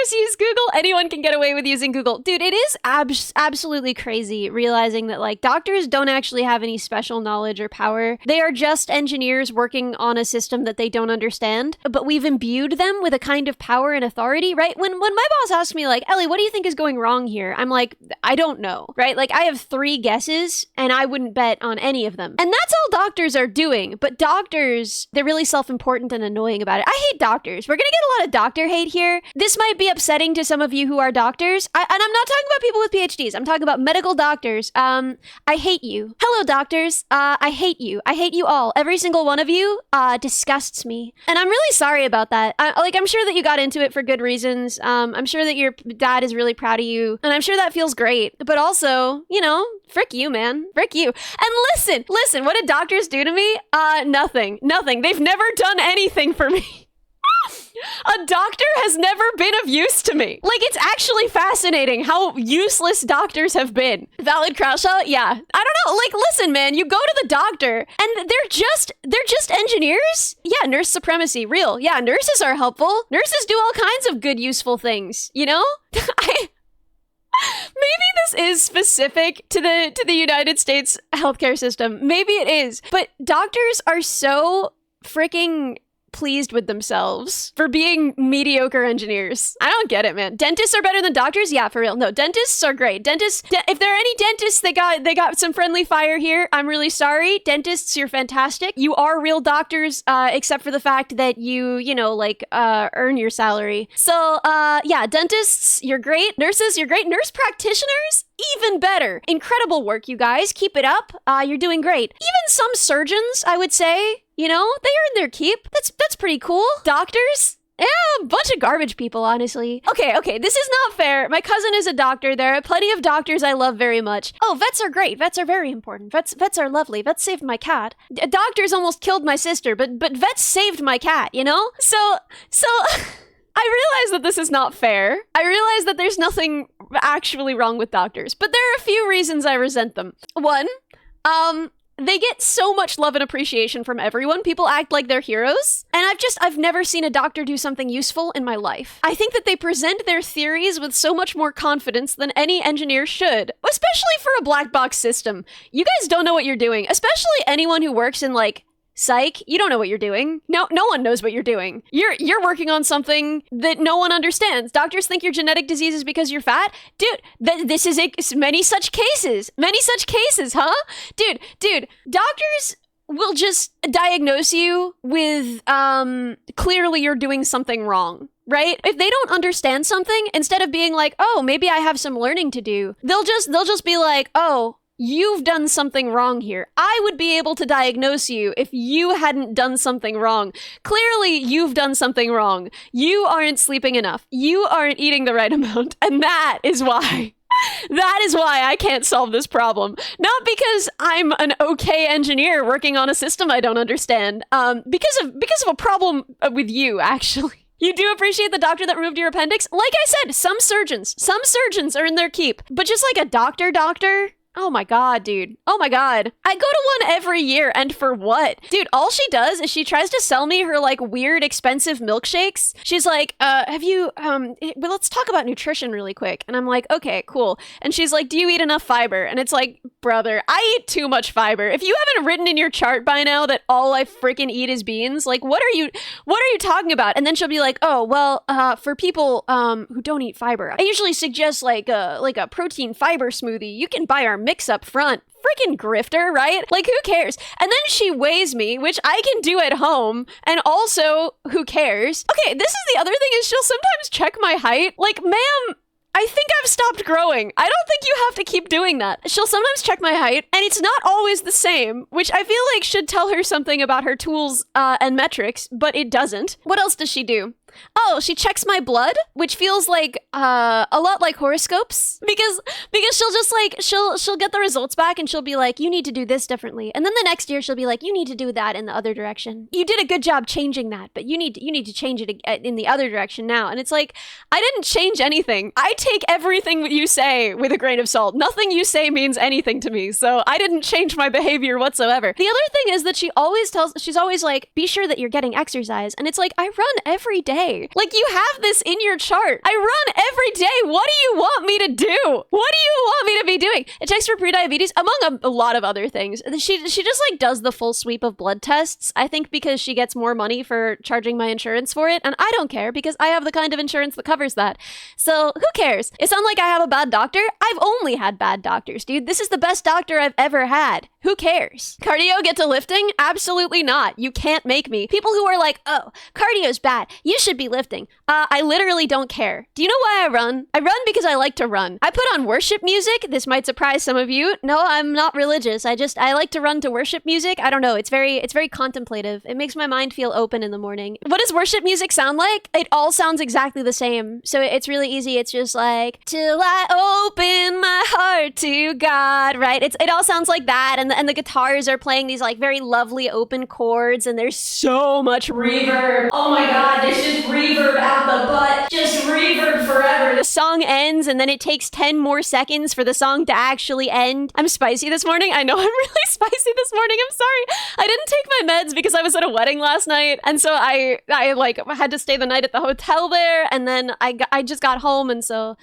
doctors use Google. Anyone can get away with using Google. Dude, it is absolutely crazy realizing that, like, doctors don't actually have any special knowledge or power. They are just engineers working on a system that they don't understand, but we've imbued them with a kind of power and authority, right? When my boss asks me, like, Ellie, what do you think is going wrong here? I'm like, I don't know, right? Like, I have 3 guesses, and I wouldn't bet on any of them. And that's all doctors are doing. But doctors, they're really self-important and annoying about it. I hate doctors. We're gonna get a lot of doctor hate here. This might be upsetting to some of you who are doctors. And I'm not talking about people with PhDs. I'm talking about medical doctors. I hate you. Hello, doctors. I hate you. I hate you all. Every single one of you disgusts me. And I'm really sorry about that. I'm sure that you got into it for good reasons. I'm sure that your dad is really proud of you. And I'm sure that feels great. But also, you know, frick you, man. Frick you. And listen, what did doctors do to me? Nothing. They've never done anything for me. A doctor has never been of use to me. Like, it's actually fascinating how useless doctors have been. Valid Crouchshot? Yeah. I don't know. Like, listen, man, you go to the doctor and they're just engineers? Yeah, nurse supremacy, real. Yeah, nurses are helpful. Nurses do all kinds of good, useful things, you know? Maybe this is specific to the United States healthcare system. Maybe it is. But doctors are so freaking pleased with themselves for being mediocre engineers. I don't get it, man. Dentists are better than doctors? Yeah, for real. No, dentists are great. If there are any dentists, they got some friendly fire here. I'm really sorry. Dentists, you're fantastic. You are real doctors, except for the fact that you earn your salary. So, yeah, dentists, you're great. Nurses, you're great. Nurse practitioners, even better. Incredible work, you guys. Keep it up. You're doing great. Even some surgeons, I would say, you know, they earn their keep. That's pretty cool. Doctors? Yeah, a bunch of garbage people, honestly. Okay, this is not fair. My cousin is a doctor. There are plenty of doctors I love very much. Oh, vets are great. Vets are very important. Vets are lovely. Vets saved my cat. Doctors almost killed my sister, but vets saved my cat, you know? So I realize that this is not fair. I realize that there's nothing actually wrong with doctors, but there are a few reasons I resent them. One, they get so much love and appreciation from everyone. People act like they're heroes. And I've never seen a doctor do something useful in my life. I think that they present their theories with so much more confidence than any engineer should, especially for a black box system. You guys don't know what you're doing, especially anyone who works in, like, psych. You don't know what you're doing. No one knows what you're doing. You're working on something that no one understands. Doctors think your genetic disease is because you're fat. Dude, this is many such cases, huh? Dude, doctors will just diagnose you with, clearly you're doing something wrong. Right? If they don't understand something, instead of being like, oh, maybe I have some learning to do, they'll just be like, oh, you've done something wrong here. I would be able to diagnose you if you hadn't done something wrong. Clearly, you've done something wrong. You aren't sleeping enough. You aren't eating the right amount. And that is why I can't solve this problem. Not because I'm an okay engineer working on a system I don't understand. Because of a problem with you, actually. You do appreciate the doctor that removed your appendix? Like I said, some surgeons earn their keep. But just like a doctor, oh my god, dude. Oh my god. I go to one every year, and for what? Dude, all she does is she tries to sell me her, like, weird, expensive milkshakes. She's like, let's talk about nutrition really quick. And I'm like, okay, cool. And she's like, do you eat enough fiber? And it's like, brother, I eat too much fiber. If you haven't written in your chart by now that all I freaking eat is beans, like, what are you talking about? And then she'll be like, oh, well, for people who don't eat fiber, I usually suggest like a protein fiber smoothie. You can buy our mix up front. Freaking grifter, right? Like, who cares? And then she weighs me, which I can do at home, and also, who cares? Okay, this is the other thing, is she'll sometimes check my height. Like, ma'am, I think I've stopped growing. I don't think you have to keep doing that. She'll sometimes check my height, and it's not always the same, which I feel like should tell her something about her tools and metrics, but it doesn't. What else does she do? Oh, she checks my blood, which feels like a lot like horoscopes, because she'll just like she'll get the results back and she'll be like, you need to do this differently, and then the next year she'll be like, you need to do that in the other direction. You did a good job changing that, but you need to change it in the other direction now. And it's like, I didn't change anything. I take everything you say with a grain of salt. Nothing you say means anything to me, so I didn't change my behavior whatsoever. The other thing is that she's always like, be sure that you're getting exercise, and it's like, I run every day. day. Like, you have this in your chart. I run every day. What do you want me to do? What do you want me to be doing? It checks for prediabetes, among a lot of other things. She just like does the full sweep of blood tests, I think because she gets more money for charging my insurance for it, and I don't care because I have the kind of insurance that covers that. So who cares? It's not like I have a bad doctor. I've only had bad doctors, dude. This is the best doctor I've ever had. Who cares? Cardio get to lifting? Absolutely not. You can't make me. People who are like, oh, cardio's bad. You should be lifting. I literally don't care. Do you know why I run? I run because I like to run. I put on worship music. This might surprise some of you. No, I'm not religious. I like to run to worship music. I don't know. It's very contemplative. It makes my mind feel open in the morning. What does worship music sound like? It all sounds exactly the same. So it's really easy. It's just like, till I open my heart to God, right? It all sounds like that. And the guitars are playing these like very lovely open chords, and there's so much reverb. Oh my God, there's just reverb out the butt. Just reverb forever. The song ends, and then it takes 10 more seconds for the song to actually end. I'm spicy this morning. I know I'm really spicy this morning. I'm sorry. I didn't take my meds because I was at a wedding last night, and so I like had to stay the night at the hotel there, and then I just got home, and so